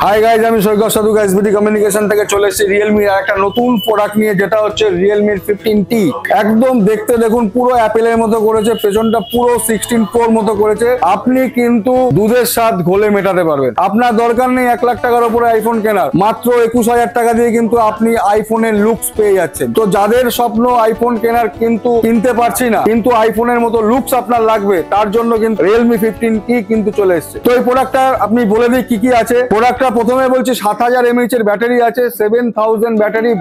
Hi guys, আমি সৈকত সাধু SBT communication থেকে চলে এসেছি রিয়েলমি আর একটা নতুন প্রোডাক্ট নিয়ে, যেটা হচ্ছে রিয়েলমি 15T। একদম দেখতে দেখুন পুরো অ্যাপেলের মতো করেছে, পেছনটা পুরো 16 Pro মতো করেছে। আপনি কিন্তু দুধের স্বাদ ঘোলে মেটাতে পারবেন। আপনার দরকার নেই 1 লাখ টাকার উপরে আইফোন কেনার, মাত্র 21,000 টাকা দিয়ে কিন্তু আপনি আইফোনের লুকস পেয়ে যাচ্ছেন। তো যাদের স্বপ্ন আইফোন কেনার কিন্তু কিনতে পারছি না, কিন্তু আইফোনের মতো লুকস আপনার লাগবে, তার জন্য কিন্তু রিয়েলমি 15T কিন্তু চলে এসেছে। তো এই প্রোডাক্টটা আপনি বলে দিই কি কি আছে। প্রোডাক্টটা প্রথমে বলছি 7000 mAh এর ব্যাটারি আছে, 7000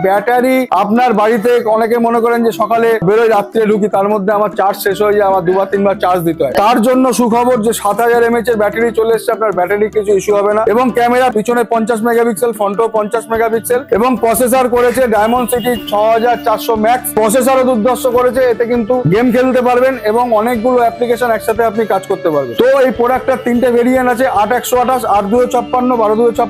ব্যাটারি। আপনার বাড়িতে অনেকে মনে করেন যে সকালে বেরোয় রাত্রে ঢুকি, তার মধ্যে আমার চার্জ শেষ হয়ে যায়, আমার 2-3 বার চার্জ দিতে হয়। তার জন্য সুখবর যে 7000 mAh এর ব্যাটারি চলে এসেছে, আপনার ব্যাটারি কিছু ইস্যু হবে না। এবং ক্যামেরা পিছনে 50 মেগাপিক্সেল, ফ্রন্টেও 50 মেগাপিক্সেল। এবং প্রসেসর করেছে ডায়মন্ডসিটি 6400 ম্যাক্স। প্রসেসরও দুর্ধর্ষ করেছে, এতে কিন্তু গেম খেলতে পারবেন এবং অনেকগুলো অ্যাপ্লিকেশন একসাথে আপনি কাজ করতে পারবেন। তো এই প্রোডাক্টটার 3টে ভেরিয়েন্ট আছে, 8128, 8256, 12256।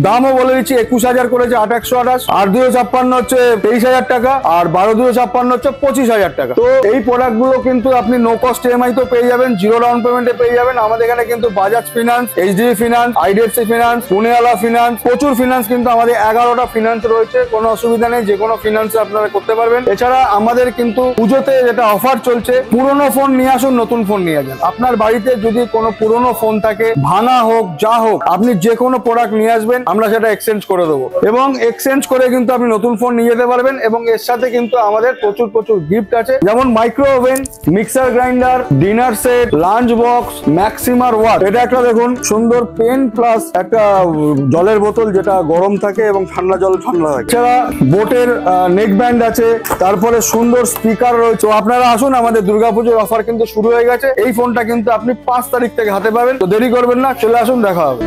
দামও বলে দিচ্ছি 21,000 করেছে 8128, 8256 হচ্ছে 23,000 টাকা, আর 12256 হচ্ছে 25,000 টাকা। তো এই প্রোডাক্ট গুলো কিন্তু আপনি নো কস্ট ইএমআই তো পেয়ে যাবেন, জিরো ডাউন পেমেন্টে পেয়ে যাবেন। আমাদের এখানে কিন্তু Bajaj Finance, HDB Finance, IDFC Finance, Poonawalla Finance, প্রচুর ফিনান্স কিন্তু আমাদের 11টা ফিনান্স রয়েছে। কোনো অসুবিধা নেই, যে কোনো ফিনান্সে আপনারা করতে পারবেন। এছাড়া আমাদের কিন্তু পুজোতে যেটা অফার চলছে, পুরোনো ফোন নিয়ে আসুন, নতুন ফোন নিয়ে যান। আপনার বাড়িতে যদি কোনো পুরোনো ফোন থাকে, ভাঙা হোক যা হোক, আপনি যে কোনো প্রোডাক্ট নিয়ে আসবেন, আমরা সেটা এক্সচেঞ্জ করে দেবো। এবং এক্সচেঞ্জ করে কিন্তু আপনি নতুন ফোন নিয়ে যেতে পারবেন। এবং এর সাথে কিন্তু আমাদের প্রচুর গিফট আছে, যেমন micro oven, mixer grinder, dinner set, lunch box, ম্যাক্সিমার ওয়াট। এটা একটা দেখুন সুন্দর পেন প্লাস একটা জলের বোতল, যেটা গরম থাকে এবং ঠান্ডা জল ঠান্ডা থাকে। এছাড়া বোটের নেক ব্যান্ড আছে, তারপরে সুন্দর স্পিকার রয়েছে। আপনারা আসুন, আমাদের দুর্গাপুজোর অফার কিন্তু শুরু হয়ে গেছে। এই ফোনটা কিন্তু আপনি 5 তারিখ থেকে হাতে পাবেন। তো দেরি করবেন না, চলে আসুন, দেখা হবে।